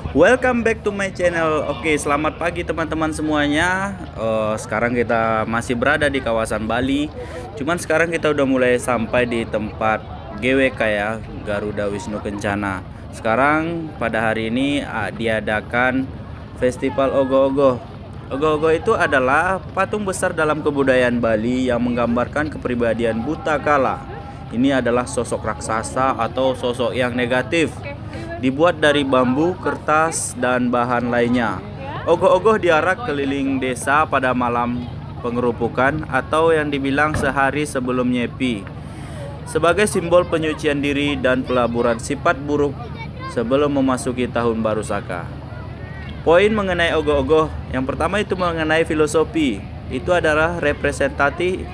Welcome back to my channel. Oke, selamat pagi teman-teman semuanya. Sekarang kita masih berada di kawasan Bali. Cuman sekarang kita udah mulai sampai di tempat GWK ya, Garuda Wisnu Kencana. Sekarang pada hari ini diadakan Festival Ogoh-Ogoh. Ogoh-Ogoh itu adalah patung besar dalam kebudayaan Bali yang menggambarkan kepribadian buta kala. Ini adalah sosok raksasa atau sosok yang negatif. Dibuat dari bambu, kertas, dan bahan lainnya. Ogoh-ogoh diarak keliling desa pada malam pengerupukan atau yang dibilang sehari sebelum Nyepi, sebagai simbol penyucian diri dan pelaburan sifat buruk sebelum memasuki tahun baru Saka. Poin mengenai ogoh-ogoh, yang pertama itu mengenai filosofi. Itu adalah representatif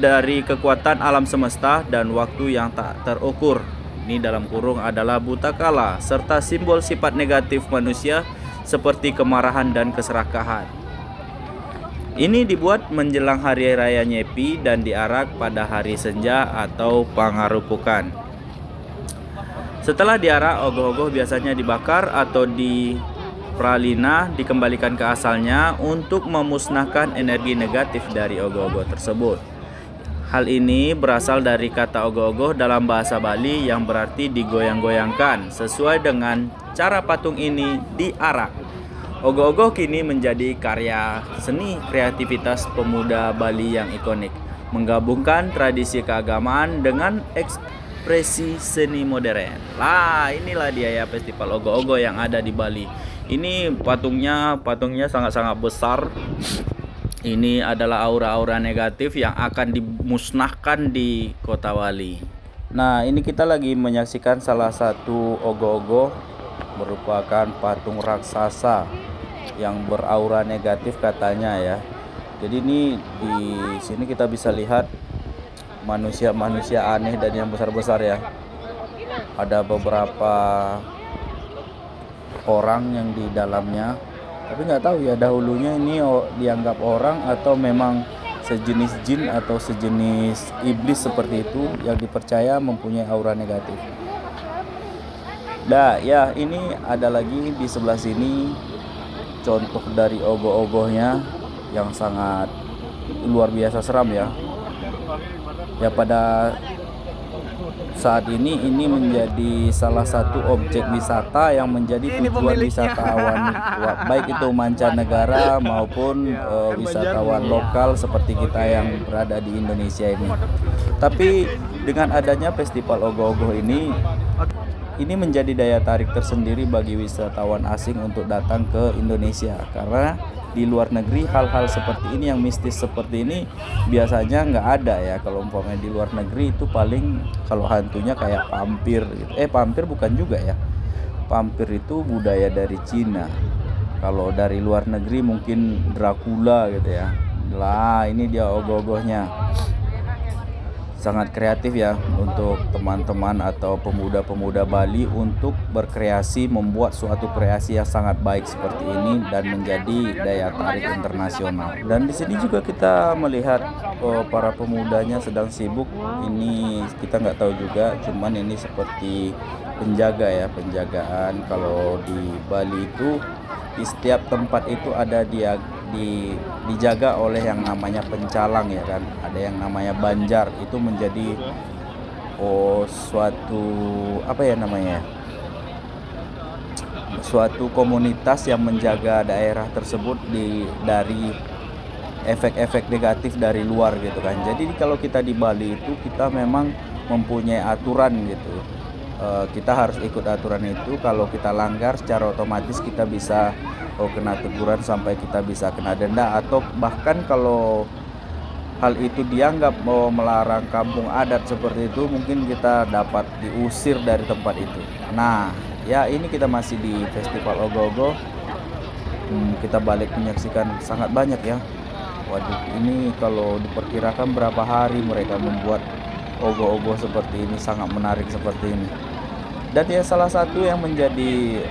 dari kekuatan alam semesta dan waktu yang tak terukur. Ini dalam kurung adalah buta kala serta simbol sifat negatif manusia seperti kemarahan dan keserakahan. Ini dibuat menjelang hari raya Nyepi dan diarak pada hari senja atau pangarupukan. Setelah diarak, ogoh-ogoh biasanya dibakar atau di pralina dikembalikan ke asalnya untuk memusnahkan energi negatif dari ogoh-ogoh tersebut. Hal ini berasal dari kata ogoh-ogoh dalam bahasa Bali yang berarti digoyang-goyangkan. Sesuai dengan cara patung ini diarak, ogoh-ogoh kini menjadi karya seni kreativitas pemuda Bali yang ikonik, menggabungkan tradisi keagamaan dengan ekspresi seni modern. Lah, inilah dia ya festival ogoh-ogoh yang ada di Bali. Ini patungnya sangat-sangat besar. Ini adalah aura-aura negatif yang akan dimusnahkan di Kota Bali. Nah, ini kita lagi menyaksikan salah satu ogoh-ogoh, merupakan patung raksasa yang beraura negatif katanya ya. Jadi ini di sini kita bisa lihat manusia-manusia aneh dan yang besar-besar ya. Ada beberapa orang yang di dalamnya, tapi nggak tahu ya dahulunya ini dianggap orang atau memang sejenis jin atau sejenis iblis seperti itu yang dipercaya mempunyai aura negatif. Nah ya, ini ada lagi di sebelah sini contoh dari ogoh-ogohnya yang sangat luar biasa seram ya. Ya, pada saat ini menjadi salah satu objek wisata yang menjadi tujuan wisatawan baik itu mancanegara maupun wisatawan lokal seperti kita yang berada di Indonesia ini. Tapi dengan adanya festival ogoh-ogoh ini menjadi daya tarik tersendiri bagi wisatawan asing untuk datang ke Indonesia, karena di luar negeri hal-hal seperti ini yang mistis seperti ini biasanya nggak ada ya. Kalau umpamanya di luar negeri itu paling kalau hantunya kayak vampir gitu. Vampir bukan juga ya, vampir itu budaya dari Cina. Kalau dari luar negeri mungkin Dracula gitu ya. Lah, ini dia ogoh-ogohnya. Sangat kreatif ya untuk teman-teman atau pemuda-pemuda Bali untuk berkreasi, membuat suatu kreasi yang sangat baik seperti ini dan menjadi daya tarik internasional. Dan di sini juga kita melihat para pemudanya sedang sibuk. Ini kita nggak tahu juga, cuman ini seperti penjaga ya, penjagaan. Kalau di Bali itu di setiap tempat itu ada dijaga oleh yang namanya pencalang ya kan. Ada yang namanya banjar, itu menjadi suatu apa ya namanya, suatu komunitas yang menjaga daerah tersebut dari efek-efek negatif dari luar gitu kan. Jadi kalau kita di Bali itu kita memang mempunyai aturan gitu. Kita harus ikut aturan itu. Kalau kita langgar secara otomatis kita bisa kena teguran sampai kita bisa kena denda, atau bahkan kalau hal itu dianggap melarang kampung adat seperti itu, mungkin kita dapat diusir dari tempat itu. Nah ya, ini kita masih di festival ogoh-ogoh. Kita balik menyaksikan sangat banyak ya. Waduh, ini kalau diperkirakan berapa hari mereka membuat ogoh-ogoh seperti ini, sangat menarik seperti ini. Dan ya, salah satu yang menjadi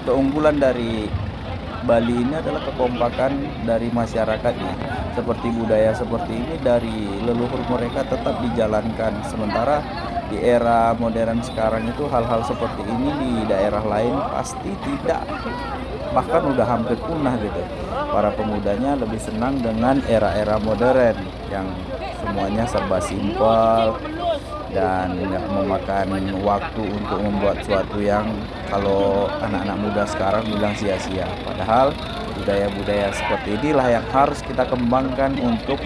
keunggulan dari Bali ini adalah kekompakan dari masyarakatnya. Seperti budaya seperti ini dari leluhur mereka tetap dijalankan. Sementara di era modern sekarang itu hal-hal seperti ini di daerah lain pasti tidak, bahkan udah hampir punah gitu. Para pemudanya lebih senang dengan era-era modern yang semuanya serba simpel dan nggak memakan waktu untuk membuat sesuatu yang kalau anak-anak muda sekarang bilang sia-sia. Padahal budaya-budaya seperti inilah yang harus kita kembangkan untuk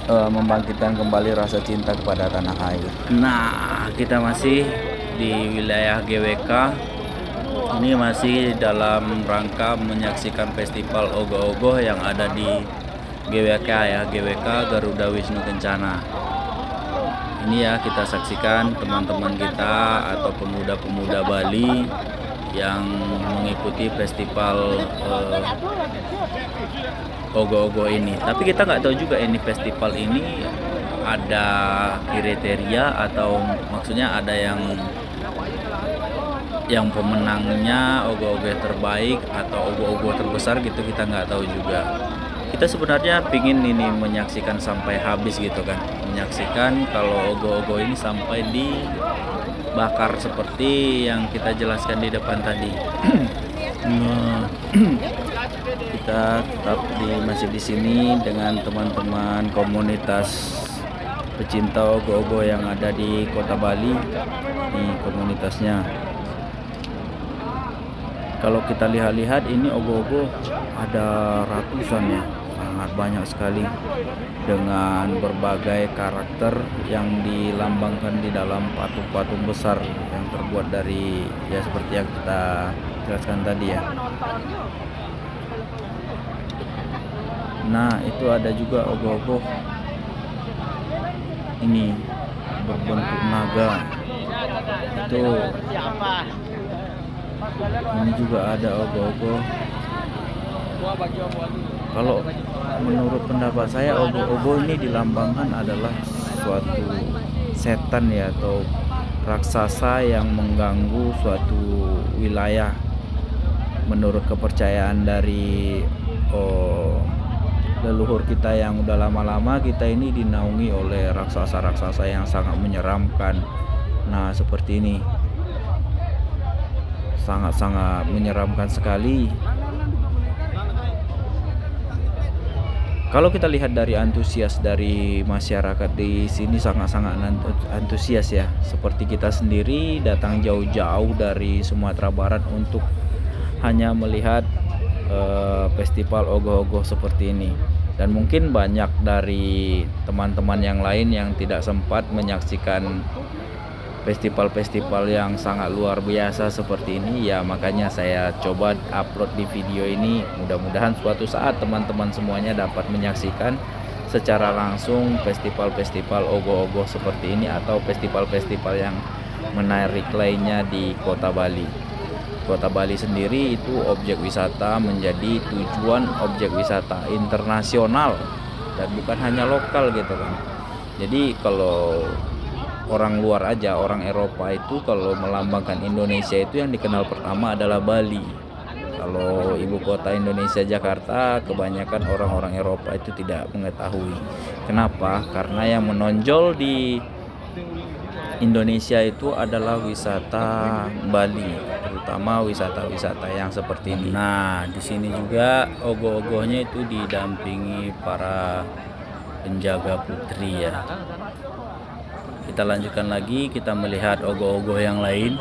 membangkitkan kembali rasa cinta kepada tanah air. Nah, kita masih di wilayah GWK. Ini masih dalam rangka menyaksikan festival ogoh-ogoh yang ada di GWK ya, GWK Garuda Wisnu Kencana. Ini ya kita saksikan teman-teman kita atau pemuda-pemuda Bali yang mengikuti festival ogoh-ogoh ini. Tapi kita nggak tahu juga ini festival ini ada kriteria atau maksudnya ada yang pemenangnya ogoh-ogoh terbaik atau ogoh-ogoh terbesar gitu, kita nggak tahu juga. Kita sebenarnya pingin ini menyaksikan sampai habis gitu kan, menyaksikan kalau ogoh-ogoh ini sampai dibakar seperti yang kita jelaskan di depan tadi. Kita tetap masih di sini dengan teman-teman komunitas pecinta ogoh-ogoh yang ada di Kota Bali. Ini komunitasnya. Kalau kita lihat-lihat ini ogoh-ogoh ada ratusan ya, sangat banyak sekali dengan berbagai karakter yang dilambangkan di dalam patung-patung besar yang terbuat dari ya seperti yang kita jelaskan tadi ya. Nah, itu ada juga ogoh-ogoh ini berbentuk naga. Itu ini juga ada ogoh-ogoh. Kalau menurut pendapat saya ogoh-ogoh ini dilambangkan adalah suatu setan ya atau raksasa yang mengganggu suatu wilayah. Menurut kepercayaan dari leluhur kita yang udah lama-lama, kita ini dinaungi oleh raksasa-raksasa yang sangat menyeramkan. Nah, seperti ini. Sangat-sangat menyeramkan sekali. Kalau kita lihat dari antusias dari masyarakat di sini sangat-sangat antusias ya. Seperti kita sendiri datang jauh-jauh dari Sumatera Barat untuk hanya melihat festival ogoh-ogoh seperti ini. Dan mungkin banyak dari teman-teman yang lain yang tidak sempat menyaksikan festival-festival yang sangat luar biasa seperti ini ya, makanya saya coba upload di video ini. Mudah-mudahan suatu saat teman-teman semuanya dapat menyaksikan secara langsung festival-festival ogoh-ogoh seperti ini atau festival-festival yang menarik lainnya di Kota Bali. Kota Bali sendiri itu objek wisata, menjadi tujuan objek wisata internasional dan bukan hanya lokal gitu kan. Jadi kalau orang luar aja, orang Eropa itu kalau melambangkan Indonesia itu yang dikenal pertama adalah Bali. Kalau ibu kota Indonesia Jakarta, kebanyakan orang-orang Eropa itu tidak mengetahui. Kenapa? Karena yang menonjol di Indonesia itu adalah wisata Bali, terutama wisata-wisata yang seperti ini. Nah, di sini juga ogoh-ogohnya itu didampingi para penjaga putri ya. Kita lanjutkan lagi, kita melihat ogoh-ogoh yang lain.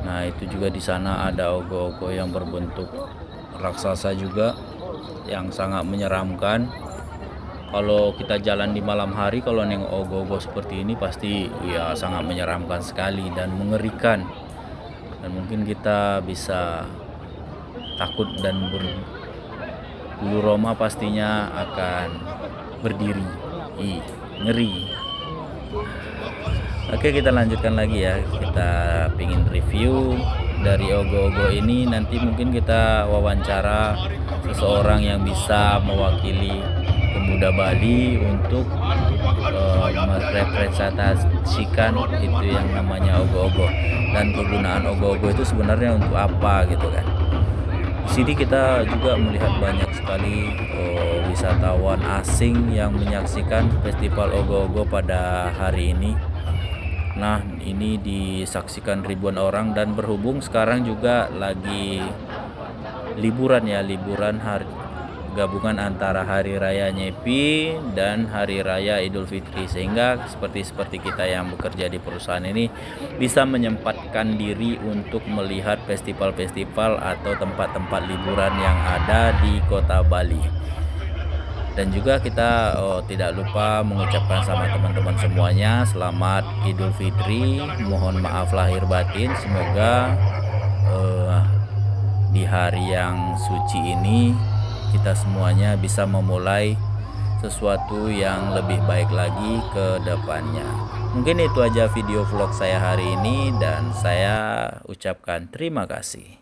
Nah, itu juga di sana ada ogoh-ogoh yang berbentuk raksasa juga yang sangat menyeramkan. Kalau kita jalan di malam hari, kalau nengok ogoh-ogoh seperti ini pasti ya sangat menyeramkan sekali dan mengerikan. Dan mungkin kita bisa takut dan bulu roma pastinya akan berdiri. Ngeri. Oke, kita lanjutkan lagi ya. Kita pingin review dari ogoh-ogoh ini. Nanti mungkin kita wawancara seseorang yang bisa mewakili pemuda Bali untuk merepresentasikan itu yang namanya ogoh-ogoh dan kegunaan ogoh-ogoh itu sebenarnya untuk apa gitu kan. Di sini kita juga melihat banyak sekali wisatawan asing yang menyaksikan Festival Ogoh-Ogoh pada hari ini. Nah, ini disaksikan ribuan orang dan berhubung sekarang juga lagi liburan ya, liburan hari gabungan antara hari raya Nyepi dan hari raya Idul Fitri, sehingga seperti kita yang bekerja di perusahaan ini bisa menyempatkan diri untuk melihat festival-festival atau tempat-tempat liburan yang ada di Kota Bali. Dan juga kita tidak lupa mengucapkan sama teman-teman semuanya selamat Idul Fitri. Mohon maaf lahir batin, semoga di hari yang suci ini kita semuanya bisa memulai sesuatu yang lebih baik lagi ke depannya. Mungkin itu aja video vlog saya hari ini dan saya ucapkan terima kasih.